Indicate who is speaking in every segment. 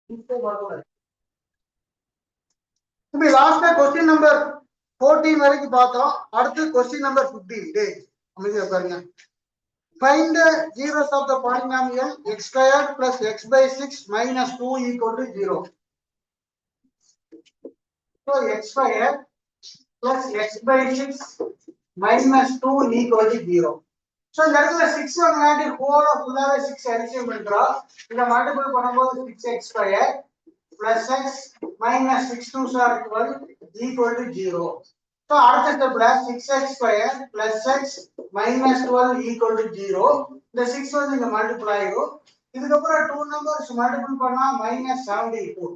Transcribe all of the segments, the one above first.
Speaker 1: இப்ப லாஸ்டா question number 14 வரைக்கும் பார்த்தோம். அடுத்து கொஸ்டின் நம்பர் 15. டேய் அமைதியா பாருங்க. Find the zeros of the polynomial x squared plus x by 6 minus 2 equal to 0. So x squared plus x by 6 minus 2 equal to 0. So இந்த இடத்துல 6 வாங்காட்டி ஹோல் ஃபுல்லாவே 6 அடிஷன் பண்றோம். இத மல்டிபிள் பண்ணும்போது 6x squared plus x minus 6 2s are 12 equal to 0. So அடுத்த ஸ்டெப்ல 6x squared plus x minus 12 equal to 0. இந்த 6 வந்து இங்க மல்டிபிள் ஆயிடும். இதுக்கு அப்புறம் 2 நம்பர்ஸ் மல்டிபிள் பண்ணா -74.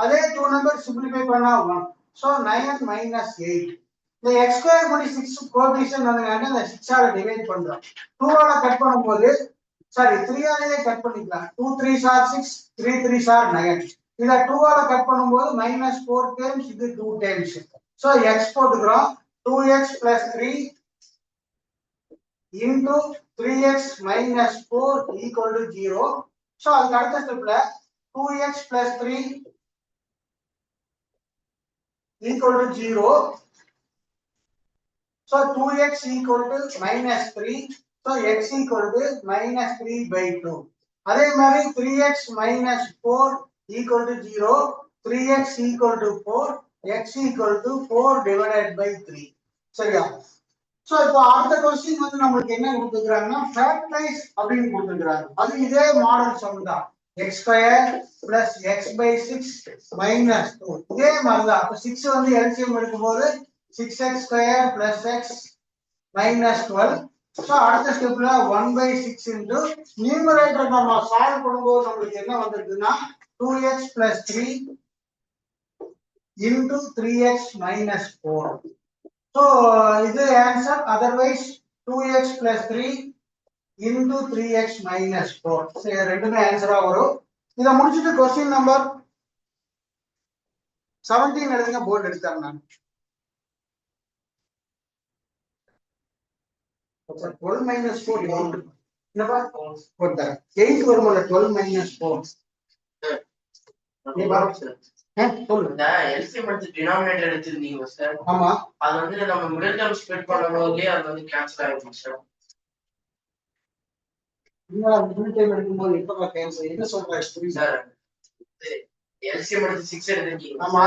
Speaker 1: அதே 2 நம்பர் சிம்பிளிஃபை பண்ணா 1. So 9 minus 8. இந்த x ஸ்கொயர் படி 6 கோஎஃபிஷியன்ட் வந்தனால அந்த 6 ஆல டிவைட் பண்றோம். 2 ஆல கட் பண்ணும்போது சாரி 3 ஆலயே கட் பண்ணிக்கலாம். 2 3s are 6, 3 3s are 9. இத 2 ஆல கட் பண்ணும்போது -4 டைம்ஸ் இது 2 டைம்ஸ். So x போட்டுறோம். 2x plus 3 into 3x minus 4 equal to 0. So அதுக்கு அடுத்த ஸ்டெப்ல 2x plus 3 equal to 0. So 2x equal to -3. So x equal to -3/2. அதே மாதிரி 3x minus 4 equal to 0. 3x equal to 4. X equal to 4 divided by 3. சரியா? So இப்போ அடுத்த question வந்து நமக்கு என்ன கொடுத்திருக்காங்கன்னா ஃபேக்டரைஸ் அப்படினு கொடுத்திருக்காங்க. அது இதே மாடல் சம் தான். x squared plus x by 6 minus 2. இதே மாதிரி தான். அப்ப 6 வந்து LCM எடுக்கும்போது 6x squared plus x minus 12. So அடுத்த ஸ்டெப்ல 1/6 into நியூமரேட்டர் நம்ம சால்வ் பண்ணும்போது நமக்கு என்ன வந்திருக்குன்னா 2x plus 3 into 3x minus 4. So இது answer. otherwise 2x plus 3 into 3x minus 4. சரி ரெண்டுமே ஆன்சரா வரும். இத முடிச்சிட்டு क्वेश्चन நம்பர் 17 எழுதுங்க. போர்ட் எடுத்துறேன் நான். 12 minus 4 என்னப்பா போடுங்க. 8 வரும்ல 12 minus 4. நீ பாரு சார். சொல்லுங்க.
Speaker 2: எல்சிஎம் எடுத்து டினாமினேட்டர் எடுத்துருந்தீங்க சார்.
Speaker 1: ஆமா.
Speaker 2: அது வந்து நம்ம மிடில் டேர்ம் ஸ்ப்ளிட் பண்ணும்போதே அது வந்து கேன்சல் ஆயிடும் சார்.
Speaker 1: நீங்க மிடில் டைம் எடுக்கும்போது எப்ப கேன்சல் என்ன சொல்றீங்க புரியுதா?
Speaker 2: சார் எல்சிஎம் எடுத்து 6 எடுத்துருக்கீங்க.
Speaker 1: ஆமா.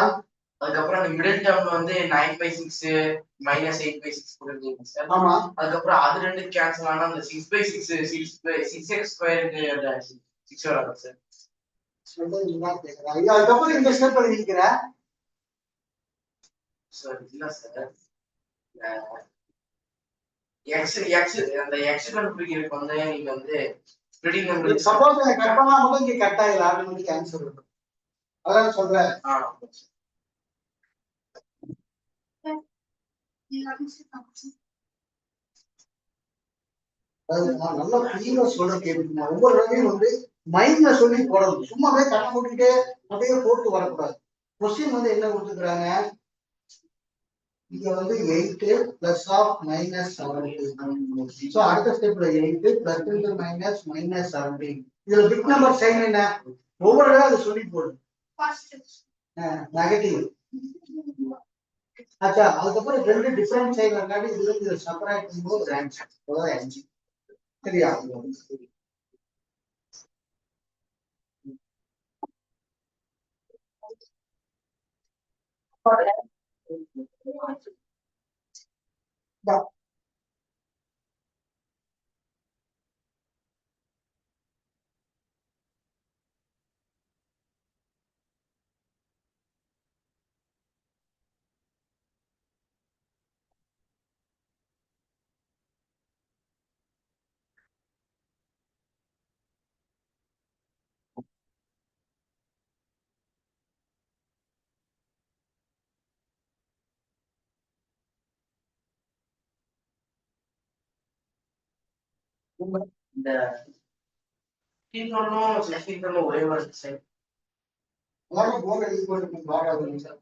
Speaker 2: அதுக்கப்புறம் அந்த மிடில் டேர்ம் வந்து 9/6 -8/6 கொடுத்தீங்க சார்.
Speaker 1: ஆமா.
Speaker 2: அதுக்கப்புறம் அது ரெண்டு கேன்சல் ஆனா அந்த 6/6 6x ஸ்கொயருக்கு 6 வராது சார்.
Speaker 1: அதுக்கப்புறம் இந்த ஸ்டெப் எழுதிக்கிற
Speaker 2: சார் இல்ல சார் எக்ஸ் அந்த எக்ஸ் கண்டுபிடிக்கிறதுக்கு வந்து நீங்க வந்து ஸ்ப்ளிட்டிங் நம்பர்
Speaker 1: சப்போஸ் கட் பண்ணா மட்டும் இங்க கட் ஆயிடும் ஆட்டோமேட்டிக் ஆன்சர் வரும். அதான் சொல்றேன். நல்லா கிளீனா சொல்ற கேட்டுக்கணும். ஒவ்வொரு தடவையும் வந்து மைண்ட்ல சொல்லி போடணும். சும்மாவே கண்ணை மூடிட்டே அப்படியே போட்டு வரக்கூடாது. கொஸ்டின் வந்து என்ன கொடுத்துக்கிறாங்க? இங்க வந்து 8 பிளஸ் ஆஃப் -17. சோ அடுத்த ஸ்டெப்ல 8 பிளஸ் இன்டு மைனஸ் -17. இதுல பிக் நம்பர் சைன் என்ன? ஒவ்வொரு தடவை அதை சொல்லி போடு. நெகட்டிவ். अच्छा அதுக்கப்புறம் ரெண்டு டிஃபரண்ட் சைன் இருக்காடி இது செப்பரேட் பண்ணும்போது ஆன்சர் அதான் ஆன்சர். சரியா?
Speaker 2: இந்த கீழ்கொள்ளும் செகண்ட்கொள்ளும் ஒரே வருது சார்.
Speaker 1: போர்டு எழுதி போட்டு பாடாதுங்க சார்.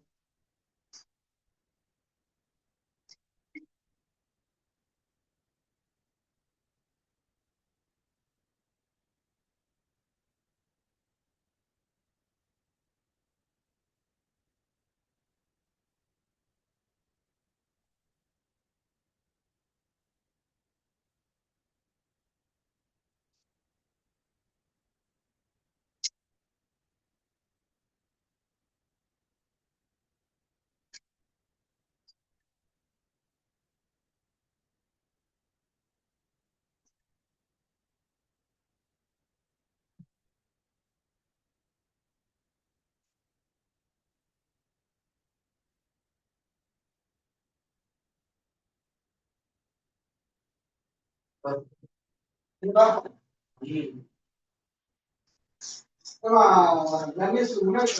Speaker 1: முன்னாடி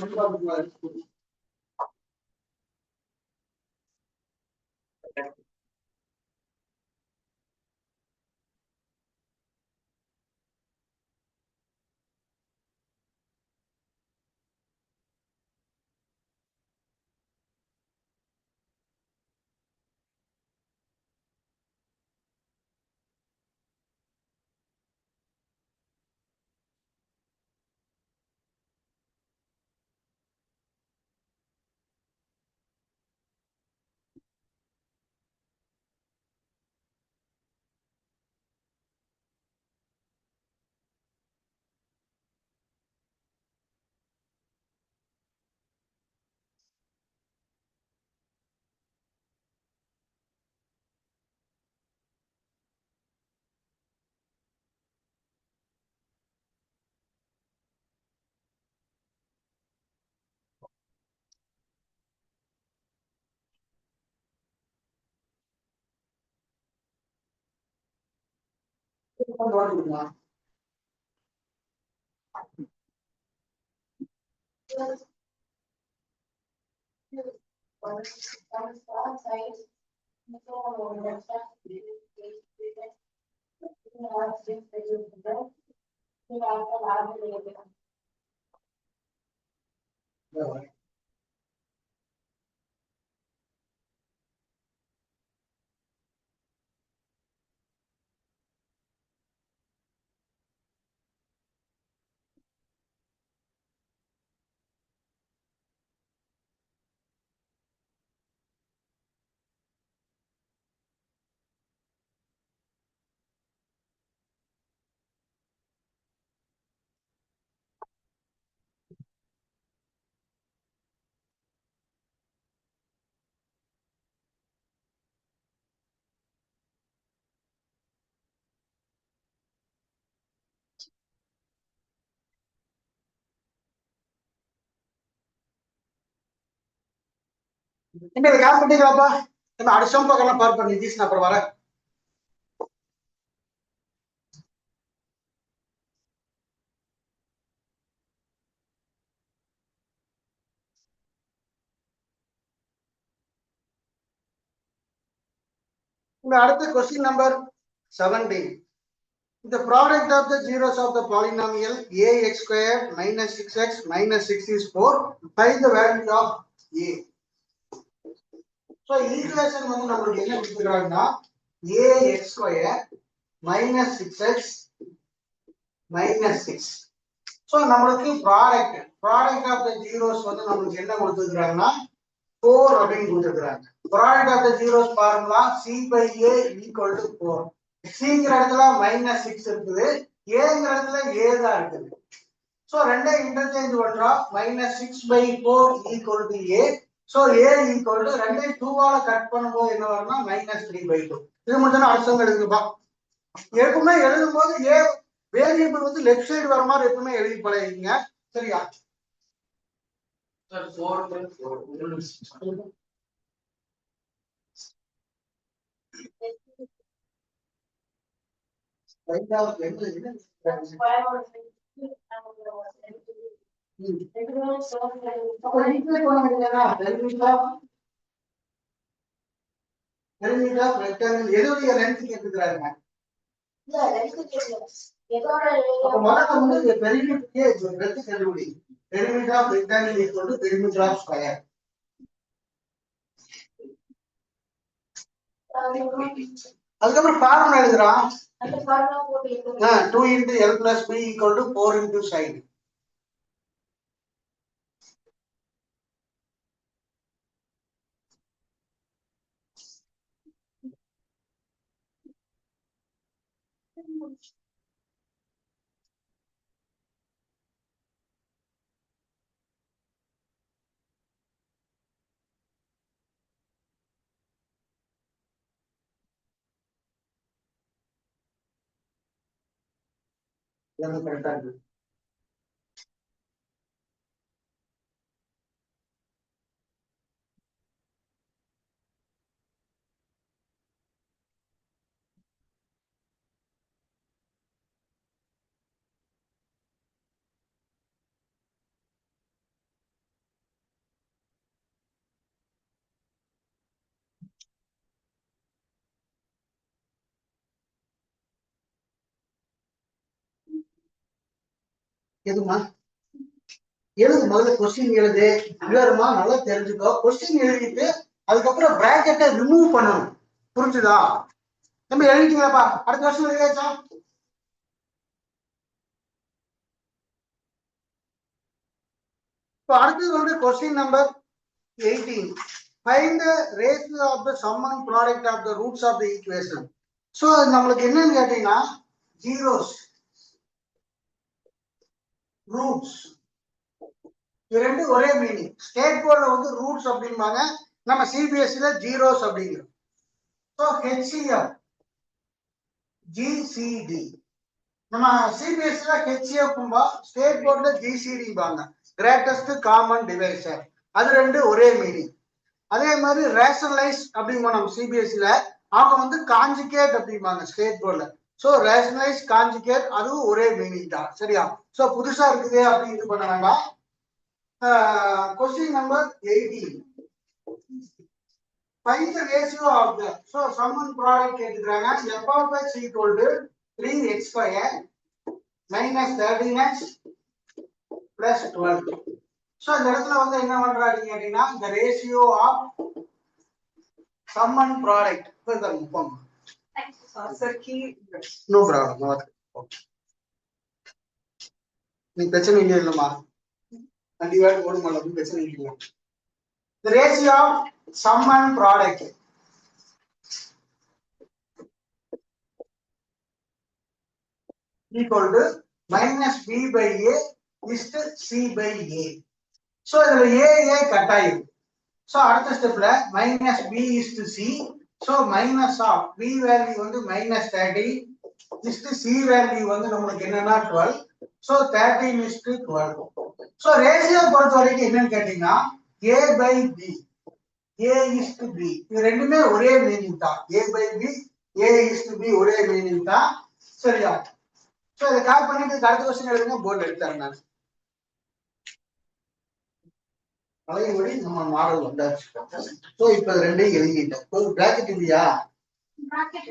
Speaker 1: நோட் இதை காசு பண்ணிக்கலாப்பா. நம்ம அடுத்த பக்கம் பார்ப்போம். நிதிஷ் அப்புறம் வரேன். அடுத்த question number 17. The product of the zeros of the polynomial ax squared minus 6x minus 6 is 4. Find the value of a. So equation வந்து நம்மளுக்கு என்ன கொடுத்துருக்காங்கன்னா ax squared minus 6x minus 6. So நம்மளுக்கு ப்ராடக்ட் ஆஃப் த ஜீரோஸ் வந்து நம்மளுக்கு என்ன கொடுத்துருக்காங்கன்னா 4 அப்படின்னு கொடுத்துருக்காங்க. Product of the zeros formula c by a equal to 4. cங்கிற இடத்துல மைனஸ் 6 இருக்குது, ஏங்கிற இடத்துல a தான் இருக்குது. சோ ரெண்டையும் இன்டர்சேஞ்ச் பண்றோம். Minus 6 by 4 equal to a. So a equal to ரெண்டையும் 2 ஆல கட் பண்ணும்போது என்ன வரும்னா மைனஸ் 3 by 2. இது மட்டும் தான் அர்த்தம் எழுதுப்பா. எப்பவுமே எழுதும்போது a வேரியபிள் வந்து லெஃப்ட் சைடு வர மாதிரி எப்பவுமே எழுதி பழகிங்க. சரியா?
Speaker 2: சார் 4 by 4
Speaker 1: ரைட் ஆஃப் எதுடைய லென்த் கேட்டுக்கிறாங்க. அப்ப முதல்ல வந்து பெரிமீட்டருக்கு லென்த் கண்டுபிடி. Perimeter of rectangle equal to perimeter of square. அதுக்கப்புறம் ஃபார்முலா எழுதுறான். 2 into L plus B equal to 4 into sin. கரெக்டா இருக்கு. எதுமா எழுது, முதல்ல கொஸ்டின் எழுது. இல்லருமா நல்லா தெரிஞ்சுக்கோ. கொஸ்டின் எழுதிட்டு அதுக்கப்புறம் பிராக்கெட்டை ரிமூவ் பண்ணணும். புரிஞ்சுதா? நம்ம எழுதிட்டீங்களாப்பா? அடுத்த வருஷம் எழுதியாச்சா? இப்போ அடுத்தது வந்து question number 18. Find the ratio of the sum and product of the roots of the equation. So நம்மளுக்கு என்னன்னு கேட்டீங்கன்னா zeros, roots இது ரெண்டு ஒரே மீனிங். ஸ்டேட் போர்ட்ல வந்து ரூட்ஸ் அப்படிம்பாங்க, நம்ம சிபிஎஸ்சில ஜீரோஸ் அப்படிங்கிறோம். ஸோ ஹெச்சிஎஃப் ஜிசிடி, நம்ம சிபிஎஸ்சில ஹெச்சிஎஃப், ஸ்டேட் போர்ட்ல ஜிசிடிம்பாங்க, கிரேட்டஸ்ட் காமன் டிவைசர். அது ரெண்டு ஒரே மீனிங். அதே மாதிரி ரேஷனலைஸ் அப்படிம்போம் நம்ம சிபிஎஸ்சில, அவங்க வந்து காஞ்சுகேட் அப்படிம்பாங்க ஸ்டேட் போர்ட்ல. ஸோ ரேஷனலைஸ் காஞ்சுகேட் அதுவும் ஒரே மீனிங் தான். சரியா? ஸோ புதுசா இருக்குது அப்படின்னு இது பண்ண வேண்டாம். Question number 18. Find the ratio of the, so sum and product கேக்குறாங்க. f of x equal to 3x square minus 13x plus 12. So இந்த இடத்துல வந்து என்ன பண்றாங்க கேட்டீங்கன்னா the ratio of sum and product. No problem. நீ பிரச்சனை இல்லையம்மா, கண்டிப்பாக போட மாட்டோம், பிரச்சனை இல்லை. The ratio of sum and product equal to minus b by a is to c by a. So இதுல a கட் ஆயிடும். So அடுத்த ஸ்டெப்ல minus b is to c. So minus of b value வந்து minus 30 is to c value வந்து நமக்கு என்னன்னா 12. So 13 is to 12. So ratio பொறுத்த வரைக்கும் என்னன்னு கேட்டீங்கன்னா a by b, a is to b, இது ரெண்டுமே ஒரே மீனிங் தான். a by b, a is to b ஒரே மீனிங் தான். சரியா? சோ இத கால் பண்ணிட்டு அடுத்த क्वेश्चन எழுதுங்க, போர்ட் எடுத்துறேன் நான். அலையொலி நம்ம மாடல் வந்தாச்சு. சோ இப்போ ரெண்டையும் எழுதிட்டேன். ஒரு பிராக்கெட் இல்லையா? பிராக்கெட்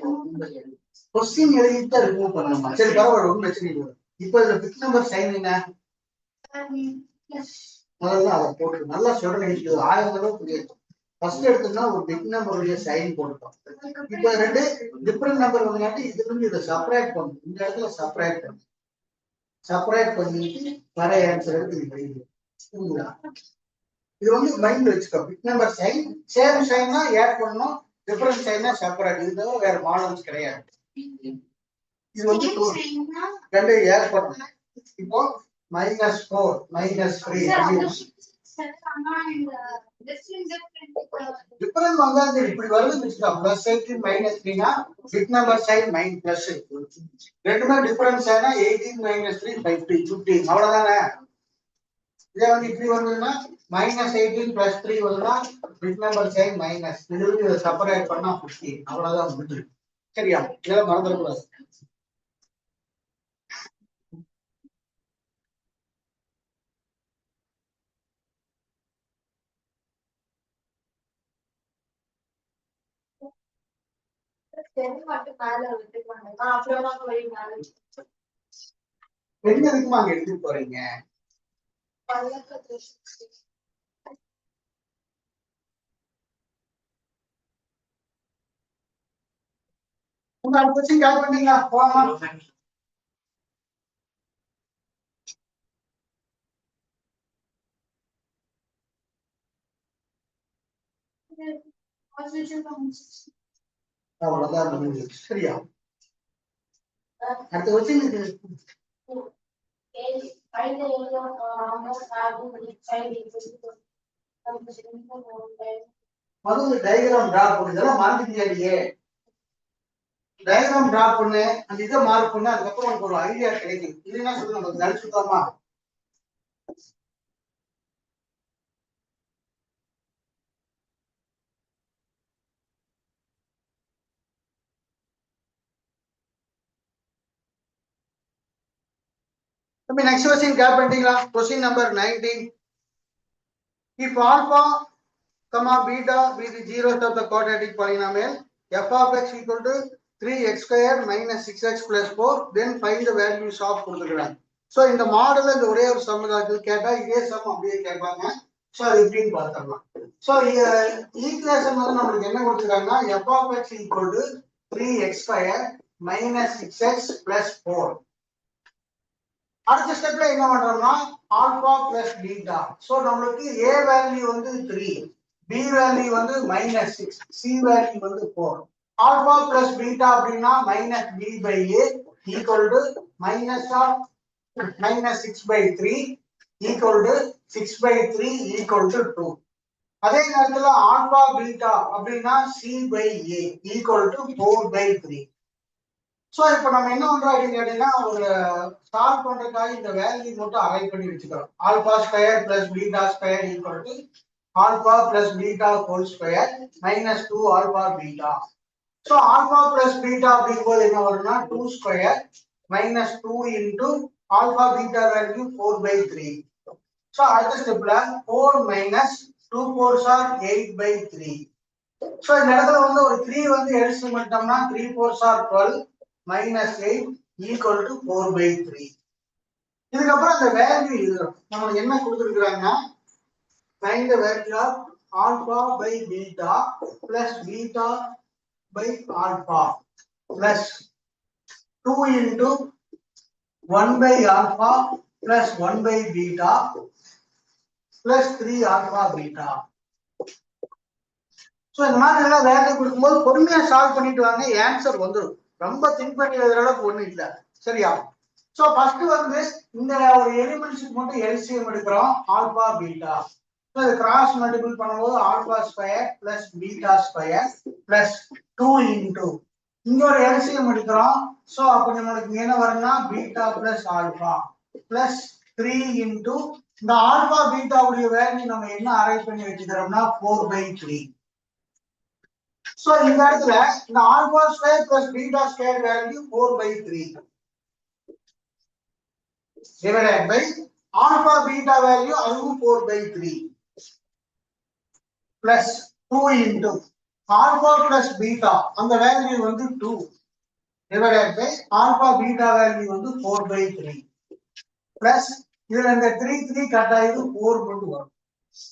Speaker 1: क्वेश्चन எழுதிட்டு ரிமூவ் பண்ணணுமா? சரி பரவாயில்லை, ஒன்றும் பிரச்சனை இல்லை. இப்போ இதுல பிக் நம்பர் சைன் என்ன? முதல்ல அதை போட்டு நல்லா சொல்றேன். 1000 தடவை புரியுது. ஃபர்ஸ்ட் எடுத்தோம்னா ஒரு பிக் நம்பருடைய சைன் போட்டுட்டோம். இப்போ ரெண்டு டிஃபரெண்ட் நம்பர் வந்தனால இதுல இருந்து இதை செப்பரேட் பண்ணணும். இந்த இடத்துல செப்பரேட் பண்ணணும். செப்பரேட் பண்ணிட்டு வர ஆன்சர் எடுத்து புரியுதா? இது வந்து மைண்ட் வச்சுக்கோ. பிக் நம்பர் சைன் சேம் சைன்னா ஆட் பண்ணணும், டிஃபரெண்ட் சைன்னா செப்பரேட். இது தவிர வேற மாடல்ஸ் கிடையாது. இது வந்து ரெண்டு ஆட் பண்ணணும். இப்போ -4 -3 டிஃபரண்ட் வந்தாது இப்படி வருதுன்னு வச்சுக்கோ. +18 -3னா பிக் நம்பர் சைன் மைன் பிளஸ். ரெண்டுமே டிஃபரண்ட் சைனா 18 - 3 15 அவ்வளவுதானே. இதே வந்து இப்படி வந்ததுன்னா -18 + 3 வருதுன்னா பிக் நம்பர் சைன் மைனஸ். இதுல இதை செப்பரேட் பண்ணா 15 அவ்வளவுதான் முடிஞ்சு. சரியா? இதெல்லாம் மறந்துடக்கூடாது. பெண் எதுக்குமா அங்க எடுத்துட்டு போறீங்க? உங்க அடுத்த கொஸ்டின் கால் பண்ணீங்களா? போலாமா? அவ்வளவுதான் முடிஞ்சது. சரியா? அடுத்த கொஸ்டின் முதல்ல டயக்ராம் டிரா பண்ணு. இதெல்லாம் மறந்துட்டியே. டயக்ராம் டிரா பண்ணு, அந்த இதை மார்க் பண்ணு, அதுக்கப்புறம் உனக்கு ஒரு ஐடியா கிடைக்கும். இல்லைன்னா சொல்லு, நம்ம நினைச்சுக்கோமா? next question क्या பண்ணிட்டீங்களா? Question number 19. If alpha comma beta be the zeros of the quadratic polynomial f of x equal to 3x square minus 6x plus 4, then find the values of கொடுத்துக்கிறாங்க. So இந்த model இந்த ஒரே ஒரு சமதாக்கள் கேட்டா இதே some அப்படியே கேட்பாங்க. So அது எப்படின்னு பார்த்துடலாம். சோ ஈக்குவேஷன் வந்து நம்மளுக்கு என்ன கொடுத்துருக்காங்கன்னா f of x equal to 3x square minus 6x plus 4. அடுத்த ஸ்டெப்ல என்ன பண்றோம்னா ஆல்பா பிளஸ் பீட்டா. சோ நம்மளுக்கு a வேல்யூ வந்து 3, b வேல்யூ வந்து -6, c வேல்யூ வந்து 4. ஆல்பா பிளஸ் பீட்டா அப்படின்னா minus b by a equal to minus of -6/3 equal to 6/3 equal to 2. அதே நேரத்துல ஆல்பா பீட்டா அப்படின்னா c by a equal to 4/3. So இப்போ நம்ம என்ன பண்றோம் அப்படின்னு கேட்டீங்கன்னா ஒரு சால்வ் பண்றதுக்காக இந்த வேல்யூ மட்டும் அரைவ் பண்ணி வச்சுக்கிறோம். Alpha square plus beta square equal to alpha plus beta whole square -2 alpha beta. So alpha plus beta அப்படிங்கும்போது என்ன வரும்னா 2 square -2 into alpha beta value 4/3. So அடுத்த ஸ்டெப்ல 4 minus 2 4s are 8/3. சோ இந்த இடத்துல வந்து ஒரு 3 வந்து எல்சிஎம் பண்ணிட்டோம்னா 3 4s are 12 -8 equal to 4/3. இதுக்கப்புறம் அந்த வேல்யூ எழுதுறோம். நமக்கு என்ன கொடுத்துருக்காங்கன்னா find the value of alpha by beta plus beta by alpha plus 2 into 1 by alpha plus 1 by beta plus 3 alpha beta. So இந்த மாதிரி எல்லாம் வேல்யூ கொடுக்கும்போது பொறுமையா சால்வ் பண்ணிட்டு வாங்க, ஆன்சர் வந்துடும். ரொம்ப திங்க் பண்ணி எழுதுற அளவுக்கு ஒண்ணும் இல்ல. சரியா? சோ ஃபர்ஸ்ட் வந்து இந்த ஒரு எலிமெண்ட்ஸ்க்கு மட்டும் எல்சிஎம் எடுக்கிறோம் ஆல்பா பீட்டா. சோ இது கிராஸ் மல்டிபிள் பண்ணும்போது alpha square plus beta square plus 2 into இங்க ஒரு எல்சிஎம் எடுக்கிறோம். சோ அப்ப நம்மளுக்கு என்ன வரும்னா beta plus alpha plus 3 into இந்த ஆல்பா பீட்டாவுடைய வேல்யூ நம்ம என்ன அரைவ் பண்ணி வச்சுக்கிறோம்னா 4/3. சோ இந்த இடத்துல இந்த alpha square plus beta square value 4/3 divided by alpha beta value அதுவும் 4/3 plus 2 into alpha plus beta அந்த வேல்யூ வந்து 2 divided by alpha beta value வந்து 4/3 பிளஸ் இதுல இந்த 3 3 கட் ஆயிடு 4 மட்டும் வரும்.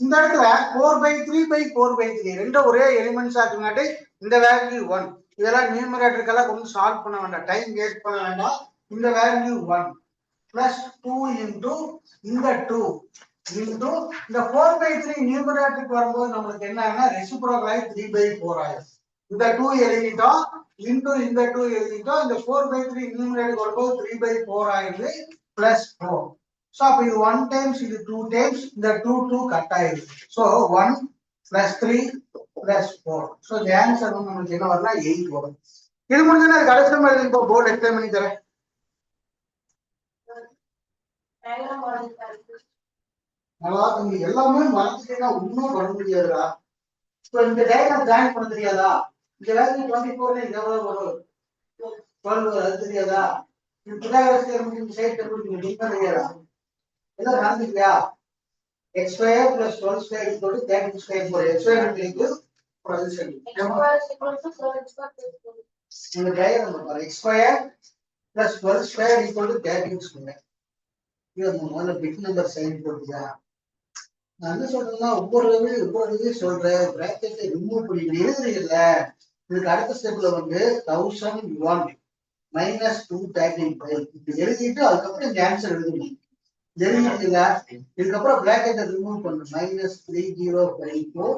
Speaker 1: இந்த இடத்துல 4/3/4/3 ரெண்டும் ஒரே எலிமெண்ட்ஸா இருக்குங்காட்டி இந்த வேல்யூ 1. இதெல்லாம் நியூமரேட்டருக்கெல்லாம் கொஞ்சம் சால்வ் பண்ண வேண்டாம், டைம் வேஸ்ட் பண்ண வேண்டாம். இந்த வேல்யூ 1 பிளஸ் 2 இன்டு இந்த 2 இன்டு இந்த 4/3 நியூமரேட்டருக்கு வரும்போது நம்மளுக்கு என்ன ஆகுனா ரெசிப்ரோக்கல் ஆகி 3/4 ஆயிடும். இந்த 2 எழுதிட்டோம் இன்டு இந்த 2 எழுதிட்டோம். இந்த 4/3 நியூமரேட்டருக்கு வரும்போது 3/4 ஆயிடுது பிளஸ் 4. So அப்ப இது 1 times இது 2 times இந்த 2 கட் ஆயிடுது. So 1 plus 3 plus 4. So the answer வந்து நமக்கு என்ன வரும்னா 8 வரும். இது முடிஞ்சா கடைசி மாதிரி இப்போ போர்டு எக்ஸ்பிளைன் பண்ணி தரேன். நல்லா தம்பி எல்லாமே மறந்துட்டீங்கன்னா ஒன்னும் பண்ண முடியாதுடா. இப்போ இந்த டயக்ராம் ஜாயின் பண்ண தெரியாதா? இந்த வேல்யூ 24 இது எவ்வளவு வரும்? 12 அது தெரியாதா? இந்த பிதாகரஸ் தியரம் இந்த சைடு டேபிள் நீங்க டிஃபைன் பண்ணியாரா? எல்லாம் மறந்துட்டியா? x square plus 12 square equal to 13 square for x square equal position. இந்த டயக்ராம் பாருங்க x square plus 12 square equal to 13 square. இது முதல்ல பிட் நம்பர் சைன் போடுறியா? நான் என்ன சொல்றேன்னா ஒவ்வொரு சொல்றேன் பிராக்கெட்டை ரிமூவ் பண்ணி எழுதுறீங்கல்ல. இதுக்கு அடுத்த ஸ்டெப்ல வந்து 1001 minus 235 இப்படி எழுதிட்டு அதுக்கப்புறம் இந்த ஆன்சர் எழுதணும். எழுதிட்டீங்க இதுக்கப்புறம் பிராக்கெட்டை ரிமூவ் பண்ணு -3054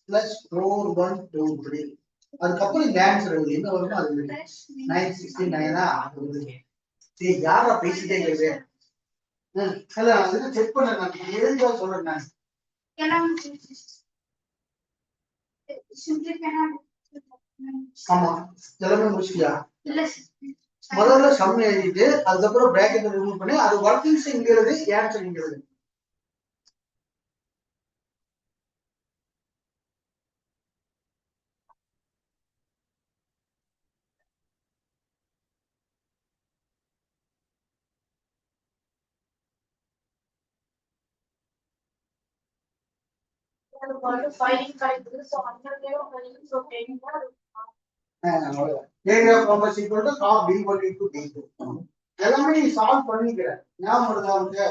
Speaker 1: plus 4123 அதுக்கப்புறம் இந்த ஆன்சர் எழுது. என்ன வருமோ அது 969 சரி யாரா பேசிட்டே கேள்வி செக் பண்ண நான் எழுதியா சொல்றேன் நான். ஆமா எல்லாமே முடிச்சிட்டியா? முதல்ல சம் எழுதிட்டு அதுக்கப்புறம் பிராக்கெட் ரிமூவ் பண்ணி அது ஒர்க்கிங்ஸ் இங்க எழுது ஆன்சர் இங்க எழுது. Area of rhombus equal to half d1 into d2. எல்லாமே நீ சால்வ் பண்ணிக்கிற ஞாபகம் வருதா உனக்கு?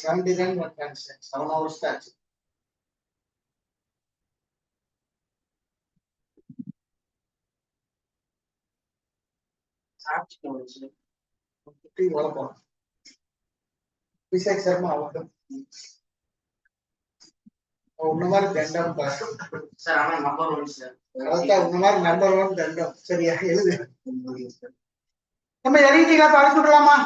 Speaker 1: Some design work and 7 hours தான். வளர்ப்போம் விசேஷ் சர்மா அவர்கள் உன்ன மாதிரி தண்டம்
Speaker 2: சார் ஆனா நம்பர் 1 சார்.
Speaker 1: அதான் உன்ன மாதிரி நம்பர் 1 தண்டம். சரியா எழுது. நம்ம எழுதிட்டீங்களா? அழைச்சு விடலாமா?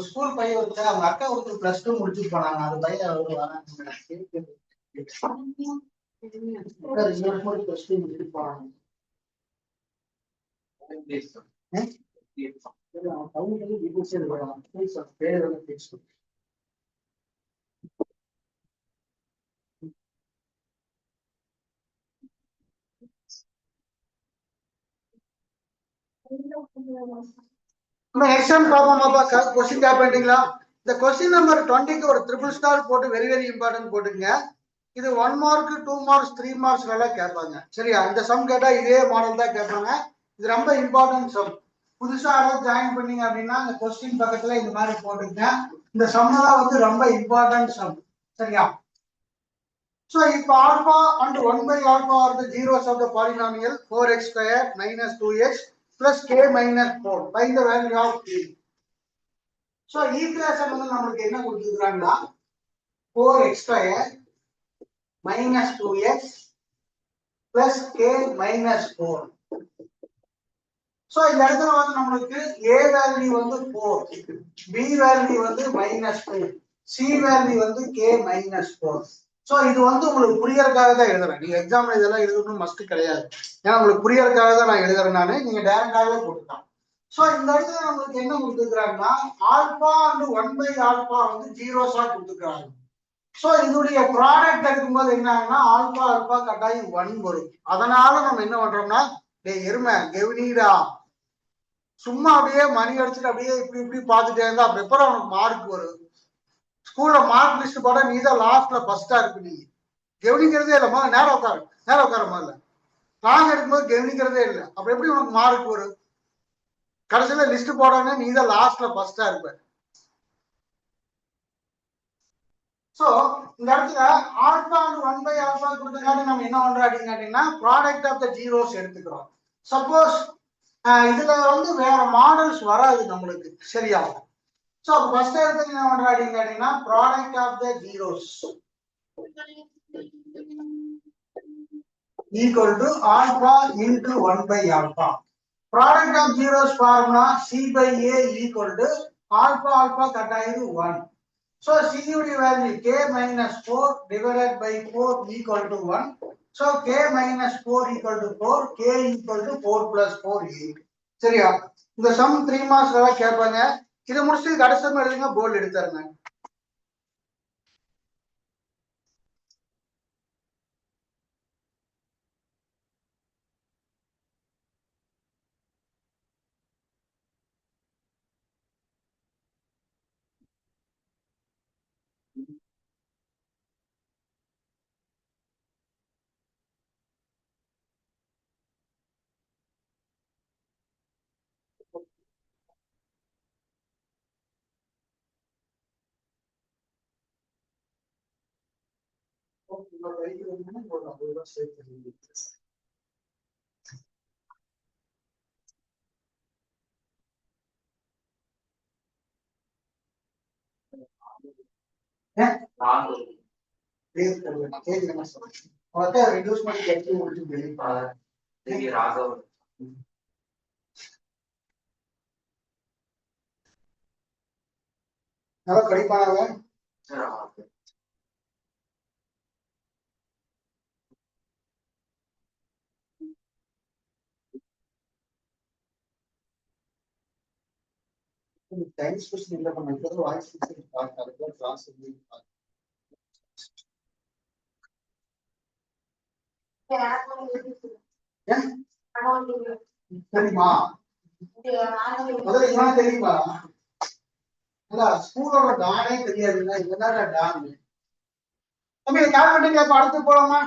Speaker 1: ஸ்கூல் பையன் ஒருத்தர் அவங்க அக்கா ஒருத்தர் +2 முடிச்சுட்டு போனாங்க. அது பையன் அவரு வராங்க. +2 முடிச்சுட்டு போனாங்க. நெக்ஸ்ட் டைம் பாப்போமாப்பா? கொஸ்டின் கேப் பண்ணிட்டீங்களா? இந்த கொஸ்டின் நம்பர் 20க்கு ஒரு ட்ரிபிள் ஸ்டார் போட்டு வெரி வெரி இம்பார்ட்டன்ட் போட்டுங்க. இது 1 மார்க் 2 மார்க்ஸ் 3 மார்க்ஸ் எல்லாம் கேட்பாங்க. சரியா? இந்த சம் கேட்டா இதே மாடல் தான் கேட்பாங்க. இது ரொம்ப இம்பார்ட்டன்ட் சம். புதுசா யாராவது ஜாயின் பண்ணீங்க அப்படின்னா இந்த கொஸ்டின் பக்கத்துல இந்த மாதிரி போட்டுங்க. இந்த சம் எல்லாம் வந்து ரொம்ப இம்பார்ட்டன்ட் சம். சரியா? So if alpha and 1 by alpha are the zeros of the polynomial 4x square minus 2x plus k minus 4, find the value of k. So equation வந்து நமக்கு என்ன கொடுத்திருக்காங்கன்னா 4x square minus 2x plus k minus 4. So இந்த இடத்துல வந்து நமக்கு a value வந்து 4, b value வந்து -2, c value வந்து k minus 4. சோ இது வந்து உங்களுக்கு புரியறதுக்காக தான் எழுதுறேன். நீங்க எக்ஸாம்ல இதெல்லாம் எழுதணும் மஸ்ட் கிடையாது. ஏன்னா உங்களுக்கு புரியறதுக்காக தான் நான் எழுதுறேன். நானு நீங்க டைரக்டாவே போட்டுக்கலாம். சோ இந்த இடத்துல நமக்கு என்ன கொடுத்துருக்காங்கன்னா ஆல்பா அண்ட் 1 பை ஆல்பா வந்து ஜீரோஸா கொடுத்துருக்காங்க. சோ இதோடைய ப்ராடக்ட் எடுக்கும்போது என்ன ஆகுனா ஆல்பா ஆல்பா கட்டாயம் 1 வரும். அதனால நம்ம என்ன பண்றோம்னா டேய் எருமை கெவினிடா சும்மா அப்படியே மணி அடிச்சுட்டு அப்படியே இப்படி இப்படி பார்த்துட்டே இருந்தா அப்படி எப்பறம் உனக்கு மார்க் வரும்? ஸ்கூல்ல மார்க் லிஸ்ட் போட நீ தான் லாஸ்ட்ல ஃபர்ஸ்டா இருக்கு. நீ கவனிக்கிறதே இல்ல. நேரம் உட்கார முதல்ல. லாங் எடுக்கும்போது கவனிக்கிறதே இல்லை. அப்ப எப்படி உனக்கு மார்க் வரும்? கடைசியில லிஸ்ட் போடாம நீ தான் லாஸ்ட்ல ஃபர்ஸ்டா இருப்ப. சோ இந்த இடத்துல ஆல்பா அண்ட் 1 பை ஆல்பா கொடுத்தனால நம்ம என்ன பண்றோம் அப்படின்னு கேட்டீங்கன்னா ப்ராடக்ட் ஆஃப் த ஜீரோஸ் எடுத்துக்கிறோம். சப்போஸ் இதுல வந்து வேற மாடல்ஸ் வராது நம்மளுக்கு. சரியா? சோ அப்ப ஃபர்ஸ்ட் எடுத்து என்ன பண்றோம் அப்படின்னு கேட்டீங்கன்னா product of the zeros equal to alpha into 1 by alpha. Product of zeros formula c by a equal to alpha alpha கட்டாயிரு 1. So c உடைய value k minus 4 divided by 4 equal to 1. So k minus 4 equal to 4, k equal to 4 plus 4 8. சரியா? இந்த some 3 marks எல்லாம் கேட்பாங்க. இதை முடிச்சு கடைசி some எழுதுங்க, board எடுத்துருங்க. reduce my get to believe. நல்லா படிப்பானாங்க. டைம் ஸ்பெஷல் இல்ல பண்ணது வாய்ஸ் பார்த்தாங்க கிளாஸ் தெரியுமா முதல்ல இவன் தெரியுமா ஸ்கூலோட டானே தெரியாதுன்னா இதுதான் டான் தம்பி கால் பண்ணிங்க அப்ப அடுத்து போலாமா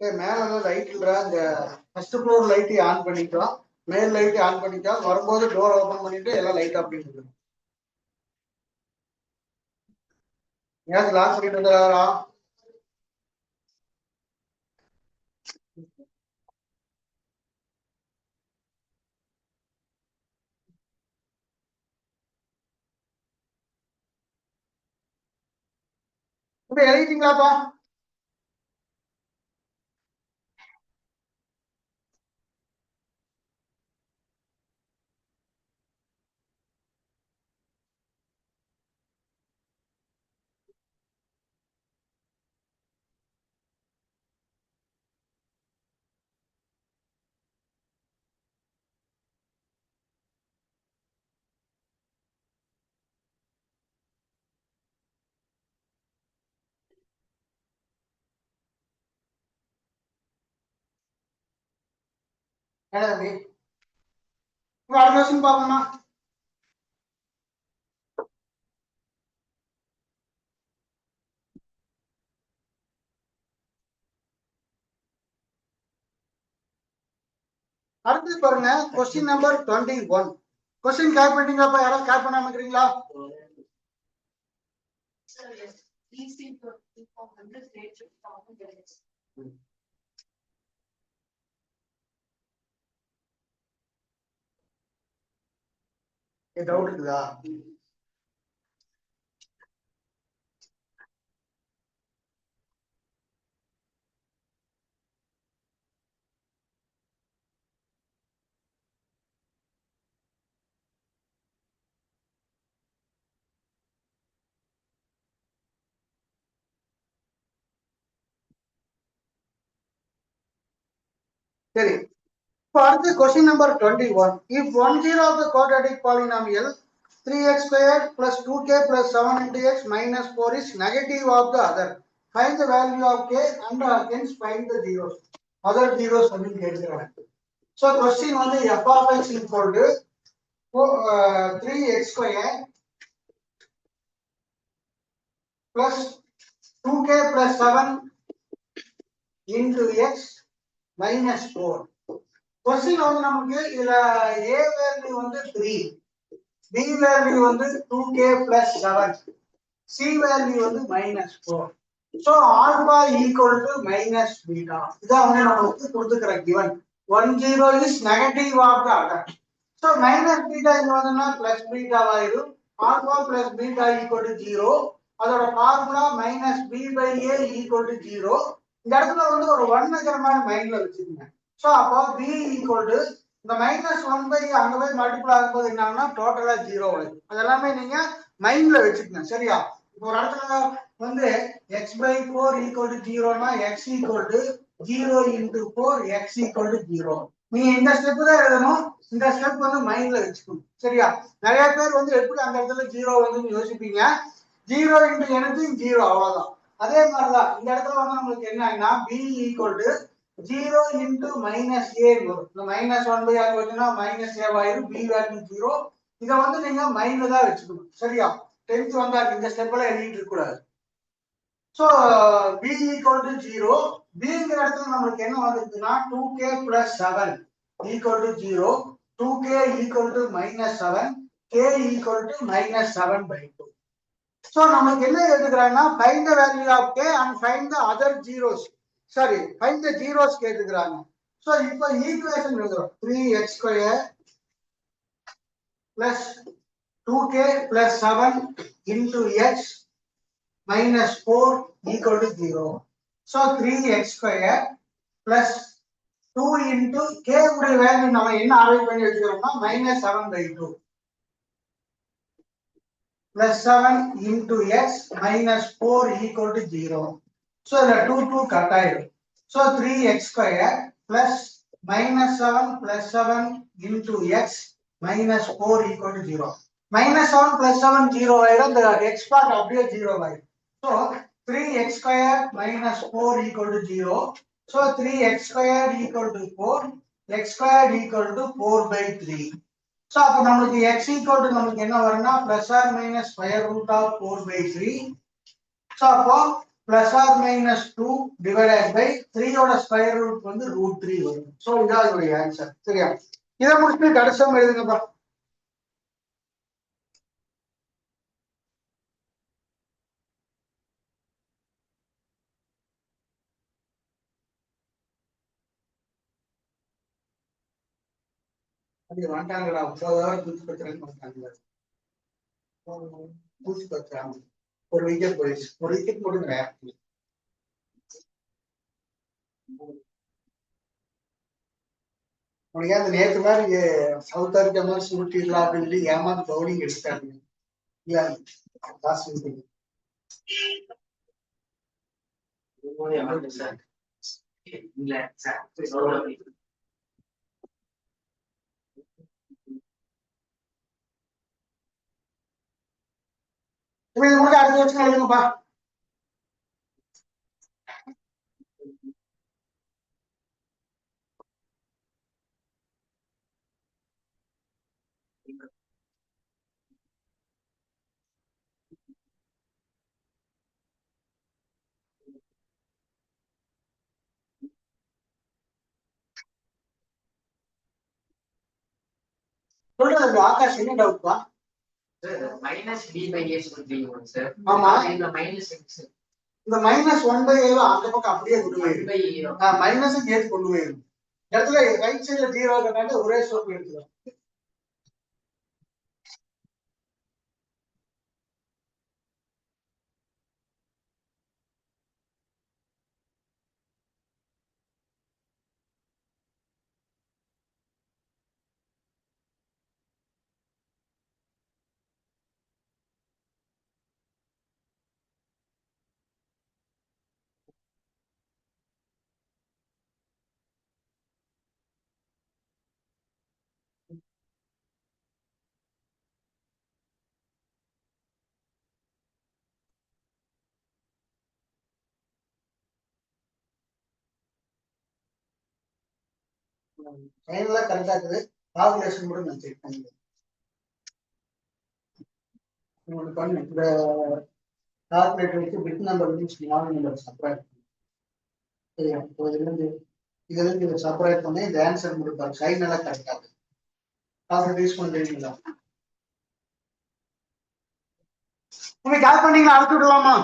Speaker 1: மேல லைட் இல்ல இந்த ஃபர்ஸ்ட் ஃப்ளோர் லைட் ஆன் பண்ணிக்கலாம் மேல் லைட் ஆன் பண்ணிக்கலாம் வரும்போது டோர் ஓபன் பண்ணிட்டு எல்லாம் லைட் ஆஃப் பண்ணிட்டு ஏன் லாக் பண்ணிட்டு இருந்தாரா இப்ப எழுதிட்டீங்களாப்பா அடுத்த வருஷம் பாப்போமா அடுத்து பாருங்க கொஸ்டின் நம்பர் 21 கொஸ்டின் கேர் பண்ணிட்டீங்களாப்பா யாராவது கேர் பண்ணாம இருக்கிறீங்களா டவுட் இருக்குதா சரி இப்போ அடுத்து question number 21 if 10 of the quadratic polynomial 3x squared plus 2k plus 7 into x minus 4 is negative of the other find the value of k and hence find the zeros other zeros அப்படின்னு கேட்கிறாங்க so question வந்து f of x equal to 3x squared plus 2k plus 7 into x minus 4 question வந்து நமக்கு இதுல a value வந்து 3 b value வந்து 2k plus 7 c value வந்து -4 so alpha equal to minus beta இதான் வந்து நமக்கு கொடுத்துக்கிற given 10 is negative of the other so minus beta இங்க வந்தனா plus beta ஆயிடும் alpha plus beta equal to 0 அதோட formula -b by a equal to 0 இந்த இடத்துல வந்து ஒரு 1 ங்கற மாதிரி மைண்ட்ல வச்சுக்கங்க so அப்போ b equal to இந்த -1 by அங்க போய் மல்டிப்ளை ஆகும்போது என்னன்னா டோட்டலா 0 வரும் அதெல்லாம் நீங்க மைண்ட்ல வெச்சுக்கங்க சரியா இப்போ ஒரு இடத்துல வந்து x/4 equal to 0 னா x equal to 0 into 4 x equal to 0 நீங்க இந்த ஸ்டெப் தான் எழுதணும் இந்த ஸ்டெப் வந்து மைண்ட்ல வெச்சுக்கணும் சரியா நிறைய பேர் வந்து எப்படி அந்த இடத்துல 0 வந்து யோசிப்பீங்க 0 into anything 0 அவ்வளவுதான் அதே மாதிரி தான் இந்த இடத்துல வந்து நமக்கு என்னன்னா b equal to 0 into minus a வரும் இந்த -1 by ஆக வச்சனா -a ஆயிரும் b வேல்யூ 0 இத வந்து நீங்க மைண்ட்ல தான் வெச்சுக்கணும் சரியா 10th வந்தா இந்த ஸ்டெப்ல எழுதிட்டு இருக்க கூடாது so b equal to 0 b ங்கற இடத்துல நமக்கு என்ன வந்திருக்குனா 2k plus 7 equal to 0 2k equal to -7 k equal to -7/2 so நமக்கு என்ன எழுதுறாங்கன்னா find the value of k and find the other zeros sorry find the zeros கேக்குறாங்க So இப்போ equation எழுதுறோம் 3x square plus 2k plus 7 into x minus 4 equal to 0. So 3x square plus 2 into k உடைய value நம்ம என்ன arrange பண்ணி வச்சிருக்கோம்னா -7/2 plus 7 into x minus 4 equal to 0. So the 2 cut ஆயிடும். So 3x square plus -7 plus 7 into x minus 4 equal to 0. -7 plus 7 0 ஆயிடும். The x part அப்படியே 0 ஆயிடும். So 3x square minus 4 equal to 0. So 3x square equal to 4. X square equal to 4/3. So அப்ப நமக்கு x equal to நமக்கு என்ன வரும்னா plus or minus square root of 4/3. So அப்போ plus or minus 2 divided by 3 ஓட square root வந்து √3 வரும். So இதான் இதோட ஆன்சர். சரியா? இத முடிச்சிட்டு கடைசியா எழுதுங்கப்பா. அது வாண்டாங்கடா. போதவர் பூச்சி பத்திரன்னு வந்தாங்க. பூச்சி பத்திரம். ஒரு விக்கெட் போயிடுச்சு. ஒரு விக்கெட் போடுங்க. உனக்கு அந்த நேற்று மாதிரி சவுத் ஆப்பிரிக்கா மாதிரி சுருட்டிடலாம் அப்படின்னு சொல்லி ஏமாந்து பவுலிங் எடுத்துட்டாங்க. அடுத்த வருஷம் எழுதுங்கப்பா. சொல்றது ஆகாஷ் என்ன டவுட்பா?
Speaker 2: minus d by a should be 1 sir.
Speaker 1: ஆமா.
Speaker 2: இந்த minus x.
Speaker 1: இந்த -1/a அந்த பக்கம் அப்படியே கொண்டு போயிடும். மைனஸ் கேட் கொண்டு போயிடும். இடத்துல ரைட் சைடுல 0 இருக்கனால ஒரே ஸ்டெப் எடுத்துக்கலாம். ஃபைனலா கரெக்டா இருக்குது. கால்குலேஷன் கூட நான் செக் பண்ணிக்கிறேன். உங்களுக்கு பண்ணு. இந்த கால்குலேட்டர் வச்சு பிட் நம்பர் வந்து ஸ்மால் நம்பர் செப்பரேட். சரியா? இப்போ இதுல இருந்து இதை செப்பரேட் பண்ணி இந்த ஆன்சர் கொடுப்பாரு. ஃபைனலா கரெக்டா இருக்கு. கால்குலேட் யூஸ் பண்றீங்களா? நீங்க கால் பண்ணீங்களா? அனுப்பி விடலாமா?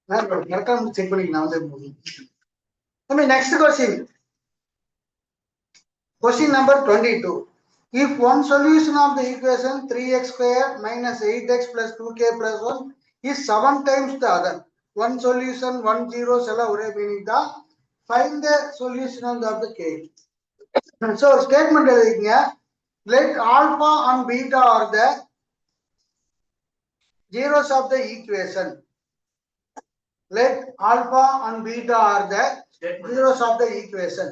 Speaker 1: கரெக்டா செக் பண்ணிக்கலாம். Next question. Question number 22. If one solution of the equation 3x square minus 8x plus 2k plus 1 is 7 times the other. One solution, one zeros எல்லாம் ஒரே மீனிங் தான். Find the solution of the case. So statement எழுதிங்க. Let alpha and beta are the zeros of the equation. Let alpha and beta are the zeros of the equation.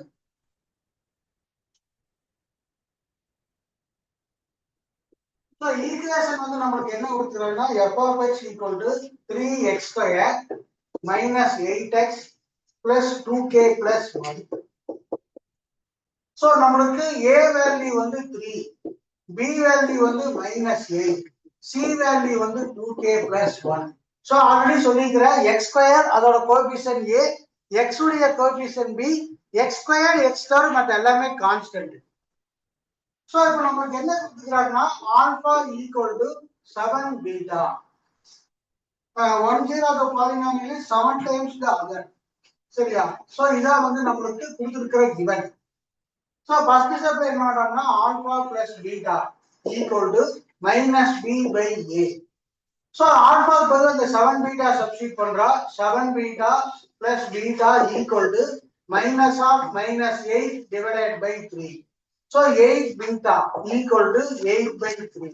Speaker 1: So equation வந்து நமக்கு என்ன கொடுத்திருக்காங்கன்னா f of x equal to 3x square minus 8x plus 2k plus 1. So நம்மளுக்கு a value வந்து 3, b value வந்து minus 8, c value வந்து 2k plus 1. So already சொல்லிக்கிறேன் x square அதோட coefficient a, x உடைய coefficient b, x square x star மத்த எல்லாமே constant. So இப்போ நமக்கு என்ன கொடுத்திருக்காங்கன்னா alpha equal to 7 beta. One zero of the polynomial is 7 times the other. சரியா? So இதான் வந்து நம்மளுக்கு கொடுத்திருக்கிற given. So first step என்ன பண்றோம்னா alpha plus beta equal to minus b by a. So alpha பதிலா இந்த 7 beta substitute பண்றா. 7 beta plus beta equal to minus of minus 8 divided by 3. So 8 beta equal to 8 by 3.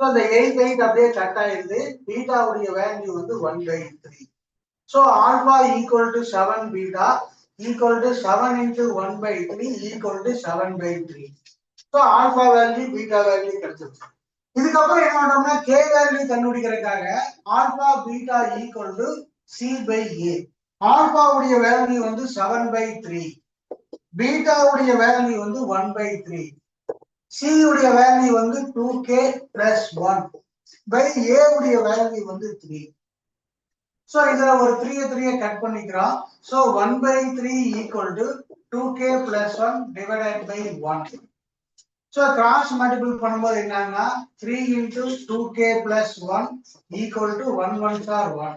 Speaker 1: So the 8 அப்படியே cut ஆயிருது. beta உடைய value வந்து 1 by 3. So alpha equal to 7 beta equal to 7 into 1 by 3 equal to 7 by 3. So alpha value, beta value கிடைச்சிருச்சு. இதுக்கப்புறம் என்ன பண்றோம்னா k value கண்டுபிடிக்கிறதுக்காக alpha beta equal to c by a. alpha உடைய value வந்து 7 by 3. beta உடைய value வந்து 1 by 3. c உடைய வேல்யூ வந்து 2k plus 1 by a உடைய வேல்யூ வந்து 3. So இதுல ஒரு 3 கட் பண்ணிக்கிறோம். So 1 by 3 equal to 2k plus 1 divided by 1. So cross multiple பண்ணும்போது என்னன்னா 3 into 2k plus 1 equal to 1 1s are 1.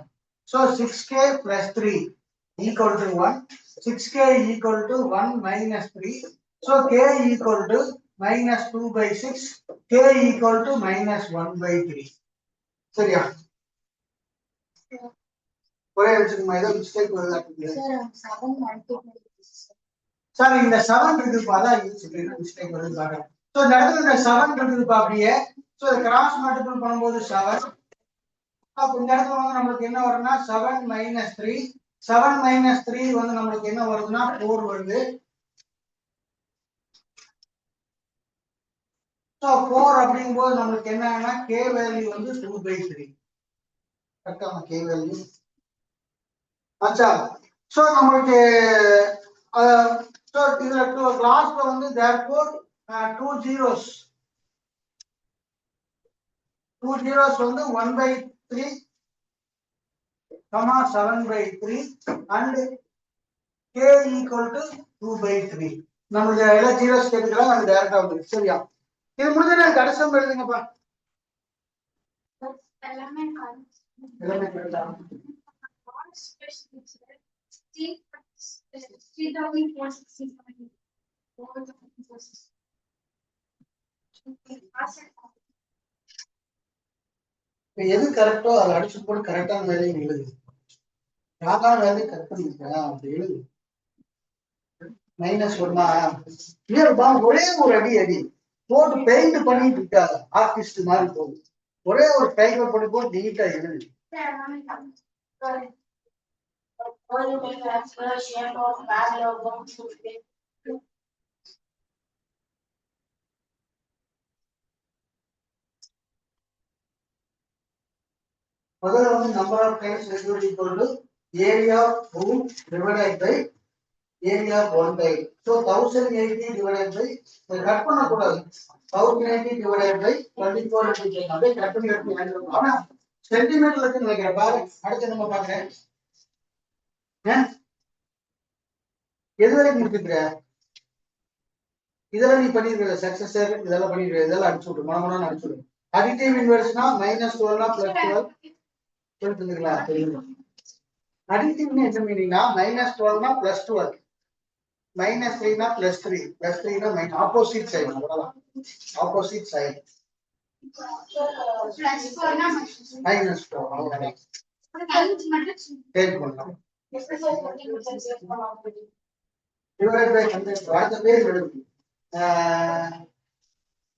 Speaker 1: So 6k plus 3 equal to 1. 6k equal to 1 minus 3. So k equal to minus 2 by 6. K equal to minus 1 by 3. சரியா? ஒரே நிமிஷம் ஏதோ mistake வருதா? Sir இந்த 7 இருக்கு அதான் இது மிஸ்டேக் வருது பாருங்க. So இந்த இடத்துல இந்த 7 இருக்குதுப்பா அப்படியே. So கிராஸ் மல்டிபிள் பண்ணும்போது 7. அப்ப இந்த இடத்துல வந்து நமக்கு என்ன வரும்னா 7 minus 3. 7 minus 3 வந்து நமக்கு என்ன வருதுன்னா 4 வருது. So 4 அப்படிங்கும்போது நமக்கு என்னன்னா k வேல்யூ வந்து 2 by 3. கரெக்ட்டா k வேல்யூ. அச்சா. So நமக்கு so இதுல லாஸ்ட்ல வந்து therefore two zeros வந்து 1 by 3 comma 7 by 3 and k equal to 2 by 3. நமக்கு எல்லா zeros கேட்கலாம் அது டைரக்டா வந்துருக்கு. சரியா? இது முடிஞ்சா நான் கடைசம் எழுதுங்கப்பா. எல்லாமே கரெக்ட்டா. எது கரெக்டோ அதை அடிச்சு போட்டு கரெக்டான வேலையை எழுது. ராங்கான வேலையை கரெக்ட் பண்ணிருக்கா அப்படி எழுது. மைனஸ் ஒன்னா ஒரே ஒரு அடி போட்டு பெயிண்ட் பண்ணிட்டு இருக்காது. ஆர்டிஸ்ட் மாதிரி போகுது. ஒரே ஒரு டைமர் பண்ணி போட்டு நீட்டா எழுது. முதல்ல வந்து number of times reduced equal to area of room divided by area of one time. So 1080 divided by cut பண்ண கூடாது. 1080 divided by 24 அப்படியே கட் பண்ணி எழுதணும். ஆனா சென்டிமீட்டர்ல இருக்கு நினைக்கிறேன் பாரு. அடுத்து நம்ம பார்க்கறேன். எது வரைக்கும் முடிச்சிருக்க? இதெல்லாம் நீ பண்ணிருக்க சக்சஸர் இதெல்லாம் பண்ணிருக்க. இதெல்லாம் அடிச்சு விடு. மனமனன்னு அடிச்சு விடு. அடிட்டிவ் இன்வெர்ஸ்னா -12 +12 சொல்லுங்களா? அடிட்டிவ்னா என்ன மீனிங்னா -12 +12 -3 +3 +3 ஆப்போசிட் சைடு. அவ்வளவுதான். Opposite side. minus 4 அவ்வளவுதான் take பண்ணலாம் divided by 100 அடுத்த பேர் எழுது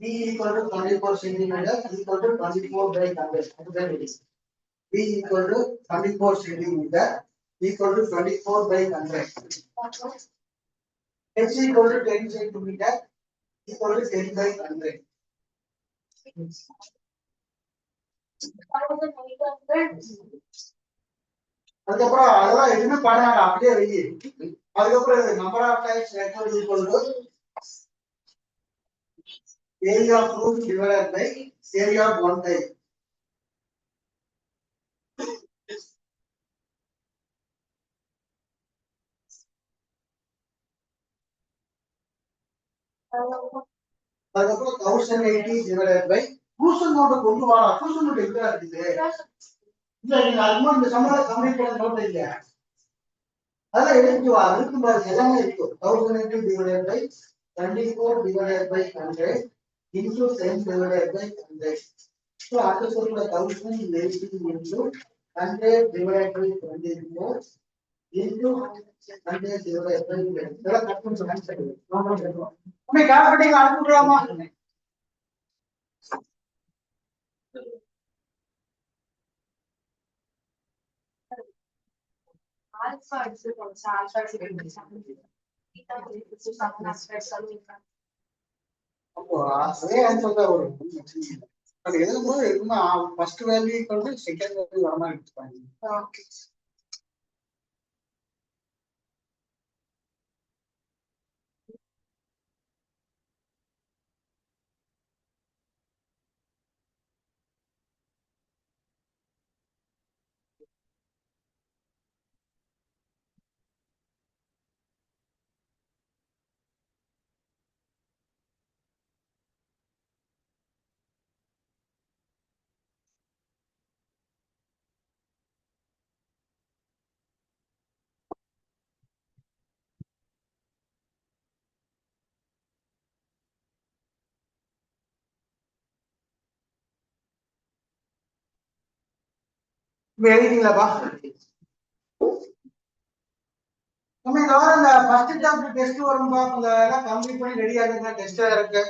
Speaker 1: b equal to 24 centimeter equal to 24 by 100 அது பேர் எழுது b equal to 24 centimeter equal to 24 by 100 h equal to 10 centimeter equal to 10 by 100 அதுக்கப்புறம் அதெல்லாம் எதுவுமே பண்ணாங்க அப்படியே வெயி அதுக்கப்புறம் number of times network equal to area of root divided by area of one time அதுக்கப்புறம் 1080 டிவைடட் பை டியூஷன் நோட் கொண்டு வா டியூஷன் நோட் எங்க இருக்குது இல்ல நீங்க அதுமா இந்த சம்பளம் கம்ப்ளீட் பண்ண நோட் இல்ல அதெல்லாம் எடுத்து வா இருக்கு பாருங்க எல்லாமே இருக்கு 1080 divided by 24 divided by 100 into 10 divided by 100 so after சொல்ற 1080 into 100 divided by 24 into 100 divided by 10 இதெல்லாம் கட் பண்ணி ஆன்சர் நாம கேட்றோம் நம்ம calculating அனுப்புறோமா
Speaker 3: Alpha is equal to alpha is equal to something. Beta is equal to something aspects of it.
Speaker 1: அப்போ அதே answer தான் வரும் அது எழுதும்போது எதுவுமே first value equal to second value வர மாதிரி எடுத்துப்பாங்க
Speaker 3: Okay.
Speaker 1: எழுதிங்களாப்பா நம்ம இந்த வாரம் இந்த ஃபர்ஸ்ட் சாப்டர் டெஸ்ட் வரும்பா உங்க எல்லாம் கம்ப்ளீட் பண்ணி ரெடி ஆகுங்க டெஸ்ட் இருக்கு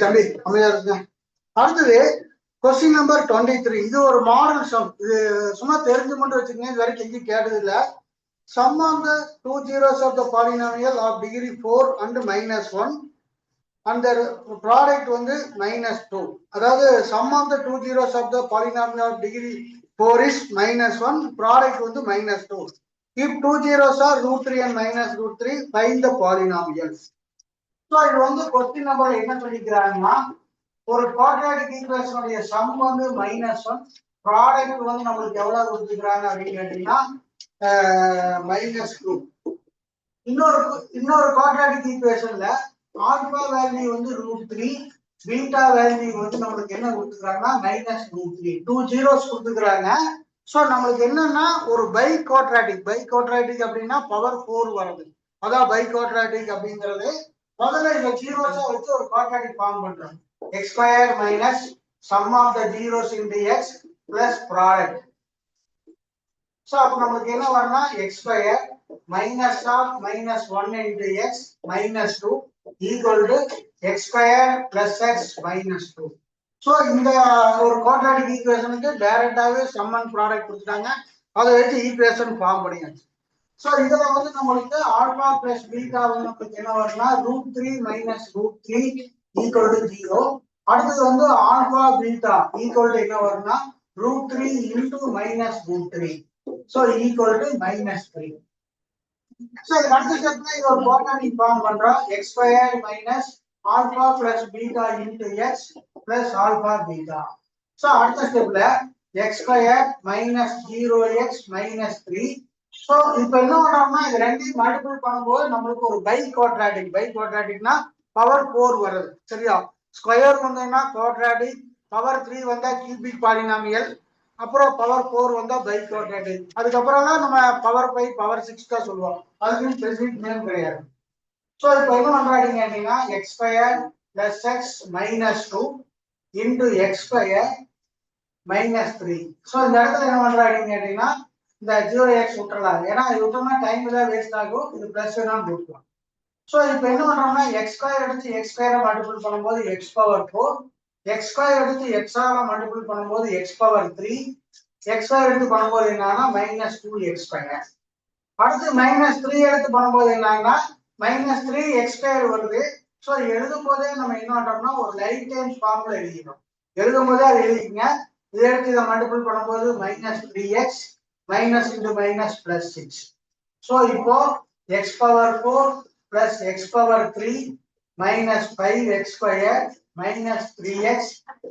Speaker 1: தம்பி அமைதியா இருங்க அடுத்தது கொஸ்டின் நம்பர் 23 இது ஒரு மாடல் சம் இது சும்மா தெரிஞ்சு மட்டும் வச்சுக்கோங்க இது வரைக்கும் எங்கேயும் கேட்டது இல்ல sum of the two zeros of the polynomial of degree 4 and -1 and their product வந்து -2 அதாவது sum of the two zeros of the polynomial of degree 4 is -1 product வந்து -2 if two zeros are √3 and -√3 find the polynomials so இது வந்து question நம்பர்ல என்ன சொல்லிக்கிறாங்கன்னா ஒரு quadratic equation உடைய some வந்து -1 ப்ராடக்ட் வந்து நமக்கு எவ்வளவு கொடுத்துக்கிறாங்க அப்படின்னு கேட்டீங்கன்னா -2 இன்னொரு குவாட்ராட்டிக் ஈக்குவேஷன்ல ஆல்பா வேல்யூ வந்து √3 பீட்டா வேல்யூ வந்து நமக்கு என்ன கொடுத்துக்கிறாங்கன்னா -√3 2 zeros கொடுத்துக்கிறாங்க சோ நமக்கு என்னன்னா ஒரு பை குவாட்ராட்டிக் அப்படின்னா பவர் 4 வருது அதான் பை குவாட்ராட்டிக் அப்படிங்கிறது முதல்ல இந்த ஜீரோஸா வச்சு ஒரு குவாட்ராட்டிக் ஃபார்ம் பண்றோம் x square minus sum of the zeros into x plus product so அப்ப நமக்கு என்ன வரும்னா x square minus of -1 into x minus 2 equal to x square plus x minus 2 so இந்த ஒரு குவாட்ராட்டிக் ஈக்குவேஷனுக்கு டைரக்டாவே சம் அண்ட் ப்ராடக்ட் கொடுத்துட்டாங்க அதை வச்சு equation form பண்ணியாச்சு so இதுல வந்து நமக்கு ஆல்பா பிளஸ் பீட்டா வந்து நமக்கு என்ன வரும்னா √3 minus √3 equal to 0 அடுத்தது வந்து ஆல்பா பீட்டா equal to என்ன வரும்னா √3 into -√3 so equal to -3 so இது அடுத்த ஸ்டெப்ல இது ஒரு குவாட்ராட்டிக் ஃபார்ம் பண்றோம் x squared minus alpha plus beta into x plus alpha beta so அடுத்த ஸ்டெப்ல x squared minus 0x minus 3 so இப்போ என்ன பண்றோம்னா இது ரெண்டையும் மல்டிபிள் பண்ணும்போது நமக்கு ஒரு பை குவாட்ராட்டிக்னா பவர் 4 வருது சரியா ஸ்கொயர் வந்தா குவாட்ராட்டிக் பவர் 3 வந்தா கியூபிக் பாலினாமியல் அப்புறம் பவர் 4 வந்தா பை குவாட்ரேட்டிக். அதுக்கப்புறம் தான் நம்ம பவர் 5 பவர் 6 தான் சொல்லுவோம். அதுக்கு ஸ்பெசிபிக் நேம் கிடையாது. ஸோ இப்போ என்ன பண்றாங்க அப்படின்னா X square plus X minus 2 into X square minus 3. So இந்த இடத்துல என்ன பண்றாங்க கேட்டீங்கன்னா இந்த 0x விட்டுறலாம். ஏன்னா இது விட்டோம்னா டைம் தான் வேஸ்ட் ஆகும். இது பிளஸ் வேணாலும் போட்டுக்கலாம். ஸோ இப்போ என்ன பண்றோம்னா எக்ஸ் ஸ்கொயர் எடுத்து எக்ஸ் ஸ்கொயரை மல்டிபிள் பண்ணும்போது எக்ஸ் பவர் 4, எக்ஸ் ஸ்கொயர் எடுத்து எக்ஸால மல்டிபிள் பண்ணும்போது எக்ஸ் பவர் 3, எக்ஸ் ஸ்கொயர் எடுத்து பண்ணும்போது என்னன்னா மைனஸ் 2x ஸ்கொயர். அடுத்து மைனஸ் 3 எடுத்து பண்ணும்போது என்னன்னா மைனஸ் 3x ஸ்கொயர் வருது. ஸோ எழுதும் போதே நம்ம என்ன பண்றோம்னா ஒரு லைட் டைம் ஃபார்ம்ல எழுதிக்கணும். எழுதும் போதே அதை எழுதிக்கங்க. இதை எடுத்து இதை மல்டிபிள் பண்ணும்போது minus 3x minus into minus plus 6. So இப்போ x power 4 plus x power 3 minus 5x square minus 3x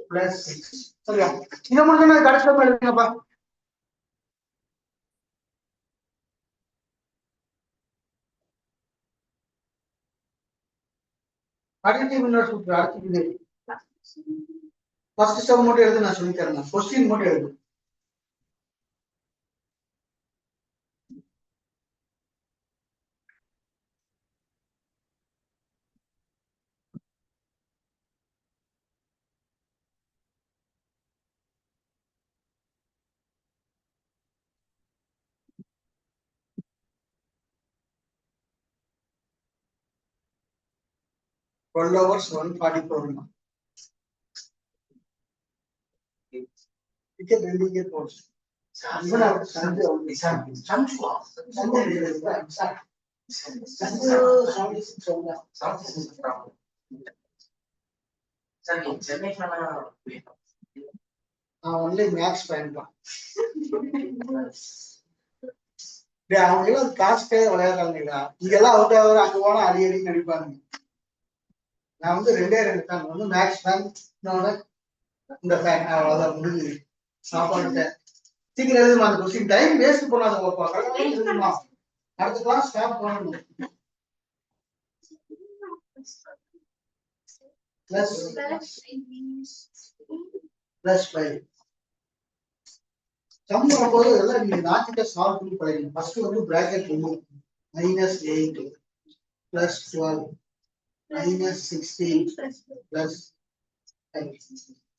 Speaker 1: plus 6. சரியா? இதை மட்டும் கடைசியில் எழுதுங்கப்பா. அடிட்டிவ் இன்வெர்ஸ் சூத்திரம் அடுத்து ஃபர்ஸ்ட் ஸ்டெப் மட்டும் எழுது, நான் சொல்லி தரேன். கொஸ்டின் மட்டும் எழுது. Twelve hours 144. Ticket ரெண்டு டிக்கெட் போச்சு. சண்டே ஒன்லி மேக்ஸ் பயன்பா. அவங்க எல்லாம் காஸ்டே விளையாடுறாங்களா? இங்கெல்லாம் அவுட் ஆகிற அங்க போனா அடி நடிப்பாங்க. நான் வந்து ரெண்டே ஃபேன், ஒன்று மேக்ஸ் ஃபேன், இன்னொன்று இந்த ஃபேன். அவ்வளோதான் முடிஞ்சு. சாப்பாடு சீக்கிரம் எழுதுமா அந்த கொஸ்டின். டைம் வேஸ்ட் பண்ணாத எழுதுமா. அடுத்த கிளாஸ் ஸ்டாப் பண்ணணும். பிளஸ் 5 சம் பண்ணும்போது இதெல்லாம் நீங்க லாஜிக்கா சால்வ் பண்ணி பழகணும். ஃபர்ஸ்ட் வந்து bracket remove. Minus 8 plus 12 minus 16 plus 5.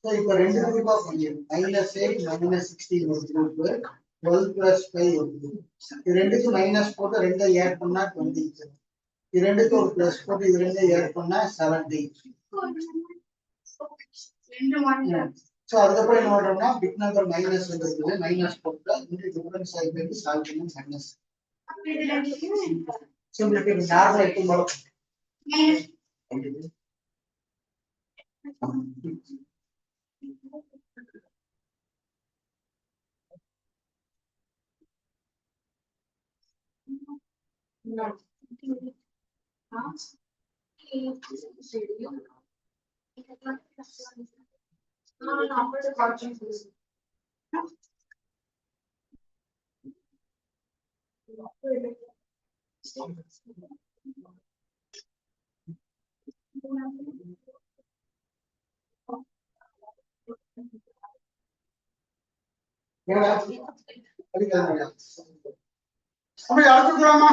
Speaker 1: So இப்போ ரெண்டு குரூப்பா பண்ணிடும். மைனஸ் 8 மைனஸ் 16 ஒரு குரூப், 12 பிளஸ் 5 ஒரு குரூப். இது ரெண்டுக்கு மைனஸ் போட்டு ரெண்டை ஆட் பண்ணா 20. இது ரெண்டுக்கு ஒரு பிளஸ் போட்டு இது ரெண்டை ஆட் பண்ணா 70. ஸோ அதுக்கப்புறம் என்ன பண்றோம்னா பிக் நம்பர் மைனஸ் வந்துருக்குது, மைனஸ் போட்டு இந்த டிஃபரன்ஸ் ஆகிட்டு சால்வ் பண்ணி மைனஸ் சிம்பிளிஃபை நார்மலா இருக்கும் போல. அப்படி அழைச்சுக்கலாமா?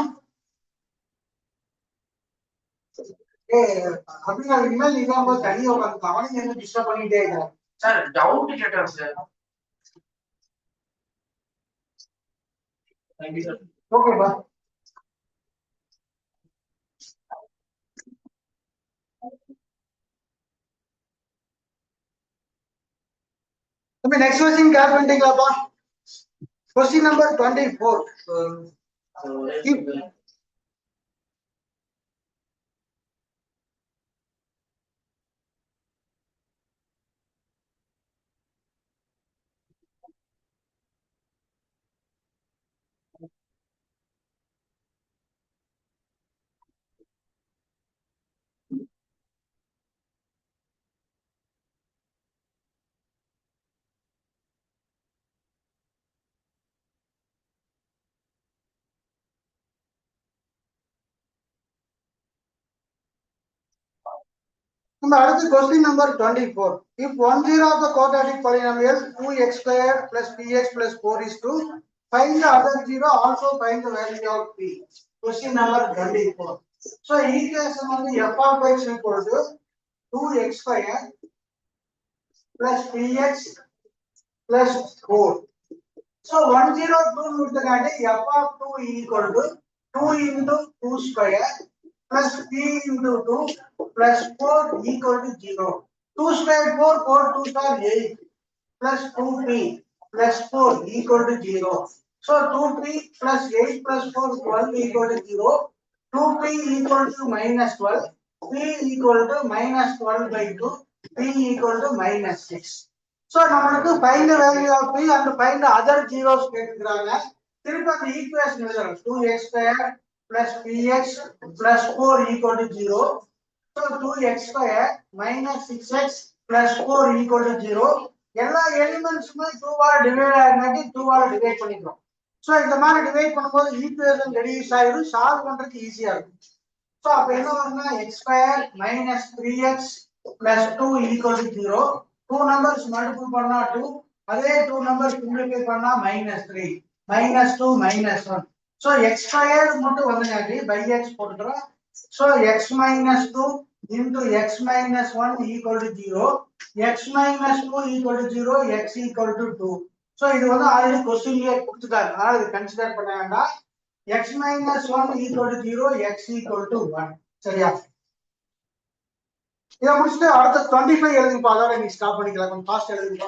Speaker 1: அப்படின்னா இனிமேல் நீங்க தனியா உட்காந்து அவனையும் என்ன டிஸ்டர்ப் பண்ணிட்டே இருக்கிறான்.
Speaker 2: சார் டவுட் கேட்டேன் சார்.
Speaker 1: ஓகேப்பா. அப்ப நெக்ஸ்ட் கொஸ்டின் கேர் பண்ணிட்டீங்களாப்பா? Question number 24. நம்ம அடுத்து question number 24. If one zero of the quadratic polynomial 2x squared plus px plus 4 is 2, find the other zero, also find the value of p. Question number 24. So equation வந்து f of x equal to 2x squared plus px plus 4. So 102 கொடுத்தனால f of 2 equal to 2 into 2 square plus p into 2 plus 4 equal to 0. 2 square 4, 4 2 are 8 plus 2p plus 4 equal to 0. So 2p plus 8 plus 4 12 equal to 0. 2p equal to minus 12. p equal to minus 12 by 2. p equal to minus 6. So நம்மளுக்கு find the value of p and find the other zeros கேக்குறாங்க. திருப்பி அந்த equation எழுதணும். 2x squared plus px plus 4 equal to 0. So 2x squared minus 6x plus 4 equal to 0. எல்லா எலிமெண்ட்ஸுமே 2 ஆல divide ஆகாட்டி 2 ஆல divide பண்ணிக்கிறோம். So இந்த மாதிரி டிவைட் பண்ணும்போது ஈக்குவேஷன் ரெடியூஸ் ஆயிடும், சால்வ் பண்றதுக்கு ஈஸியா இருக்கும். சோ அப்ப என்ன வரும்னா x squared minus 3x plus 2 equal to 0. 2 numbers multiply பண்ணா 2, அதே 2 numbers simplify பண்ணா minus 3, minus 2, minus 1. So x squared மட்டும் வந்துனாடி by x போட்டுறோம். So x minus 2 into x minus 1 equal to 0. X minus 2 equal to 0, x equal to 2. So இது வந்து already क्वेश्चनலயே கொடுத்துட்டாங்க. அதனால இது கன்சிடர் பண்ண வேண்டாம். x minus 1 equal to 0, x equal to 1. சரியா? இத முடிச்சிட்டு அடுத்து 25 எழுதுங்க. அதோட நீ ஸ்டாப் பண்ணிக்கலாம். கொஞ்சம் ஃபாஸ்ட் எழுதுங்க.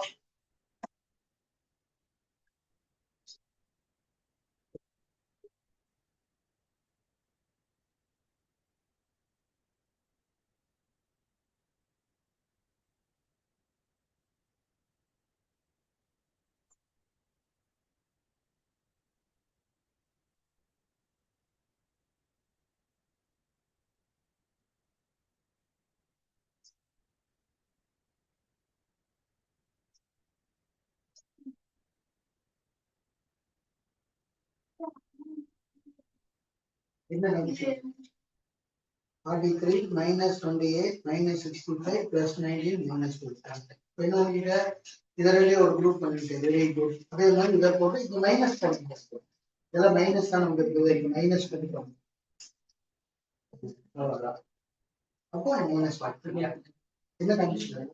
Speaker 1: என்ன நினைச்சு 43 minus 28 minus 65 plus 19 minus 2. என்ன நீங்க இதரலே ஒரு குரூப் பண்ணிட்டு வெரி குட். அதே மாதிரி இத போட்டு இது மைனஸ் பண்ணிட்டு இதெல்லாம் மைனஸ் தான் நமக்கு இருக்குது. மைனஸ் பண்ணிட்டோம். அவ்வளவுதான். அப்போ மைனஸ் பண்ணியா என்ன condition?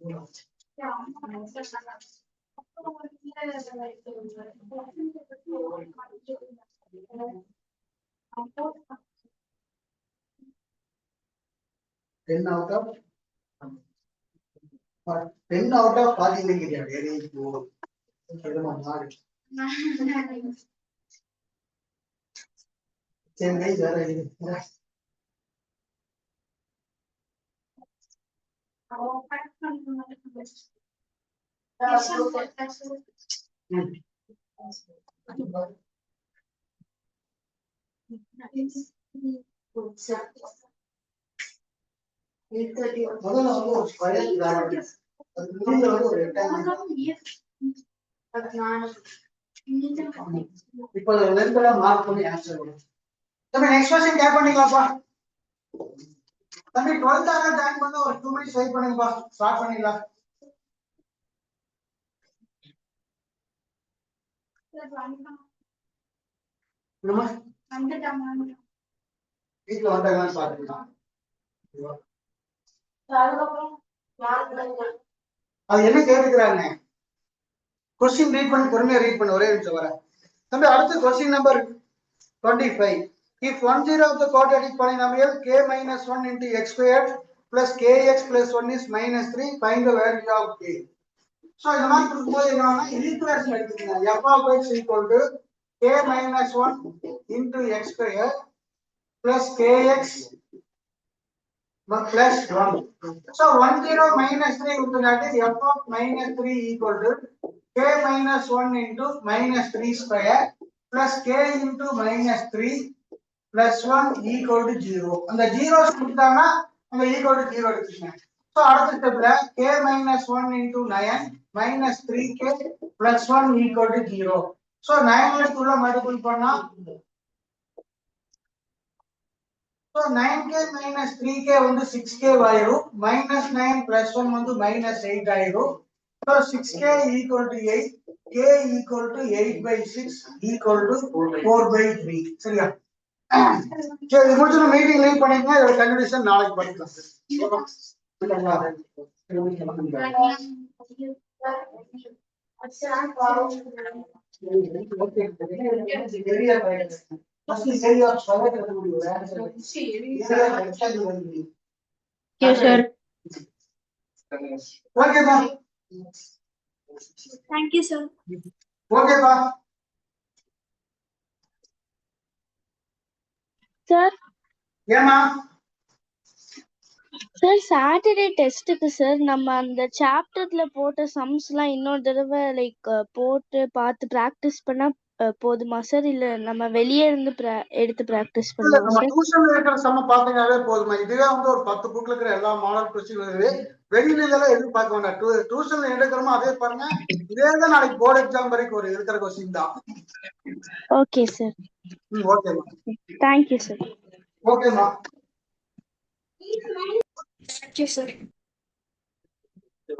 Speaker 1: Ten out of 40 degree. Very good. Same way, முதல்ல வந்து ஒரு ஸ்கொயர் கிராஃப் அது முடிஞ்ச வந்து ஒரு ரெக்டாங்கிள் இப்போ லென்த்ல மார்க் பண்ணி ஆன்சர் பண்ணுங்க. தம்பி நெக்ஸ்ட் क्वेश्चन கேப் பண்ணிக்கலாம்ப்பா. தம்பி 12th ஆக ஜாயின் பண்ண ஒரு 2 மினிட்ஸ் வெயிட் பண்ணுங்கப்பா. ஸ்டார்ட் பண்ணிடலாம். நம்ம வீட்ல வந்தாங்கன்னு பாத்துக்கலாம். அது என்ன கேக்குறாங்க? क्वेश्चन ரீட் பண்ணி பொறுமையா ரீட் பண்ண ஒரே நிமிஷம் வர. தம்பி அடுத்து question number 25. If one zero of the quadratic polynomial k minus 1 into x squared plus kx plus 1 is minus 3, find the value of k. So இந்த மாதிரி கொடுக்கும்போது என்னன்னா ஈக்குவேஷன் எடுத்துக்கங்க. f of x equal to k minus 1 into x squared plus kx plus 1. So 1 0 minus 3 கொடுத்தனால f of minus 3 equal to k minus 1 into minus 3 square plus k into minus 3 plus 1 equal to 0. அந்த zeros கொடுத்தாங்கன்னா நம்ம equal to 0 எடுத்துக்கங்க. So அடுத்த ஸ்டெப்ல k minus 1 into 9 minus 3k plus 1 equal to 0. So 9 ல 2 ல multiple பண்ணா so So 9k minus 3k வந்து 6k ஆயிரும். minus 9 plus 1 வந்து minus 8 ஆயிரும். So 6k equal to 8, k equal to 8 by 6 equal to 4 by 3. சரியா? சரி, இது முடிச்சு மீட்டிங் லீவ் பண்ணிக்கங்க. இதோட கன்க்ளூஷன் நாளைக்கு படிக்கலாம்.
Speaker 4: Yes, sir.
Speaker 1: ஓகேப்பா.
Speaker 3: Thank you, sir.
Speaker 1: ஓகேப்பா.
Speaker 4: Sir,
Speaker 1: ஏமா
Speaker 4: sir, Saturday டெஸ்ட்டுக்கு சார் நம்ம அந்த சாப்டர்ல போட்ட சம்ஸ்லாம் இன்னொரு தடவை போட்டு பார்த்து ப்ராக்டிஸ் பண்ணா போதுமா சார், இல்ல நம்ம வெளியே இருந்து எடுத்து ப்ராக்டிஸ்
Speaker 1: இல்ல,
Speaker 4: பண்ணுமா
Speaker 1: நம்ம
Speaker 4: சார்?
Speaker 1: டியூஷன்ல இருக்கிற சம்ம பாத்தீங்கன்னாவே போதுமா. இதுவே வந்து ஒரு 10 புக்ல இருக்கிற எல்லா மாடல் கொஸ்டின் வெளியில இதெல்லாம் எதுவும் பார்க்க வேண்டாம். டியூஷன்ல எடுக்கிறோமோ அதே பாருங்க. இதே தான் நாளைக்கு போர்டு எக்ஸாம் வரைக்கும் ஒரு இருக்கிற கொஸ்டின் தான்.
Speaker 4: Okay sir.
Speaker 1: ஓகேமா.
Speaker 4: Thank you sir.
Speaker 1: ஓகேமா.
Speaker 3: Thank you, sir.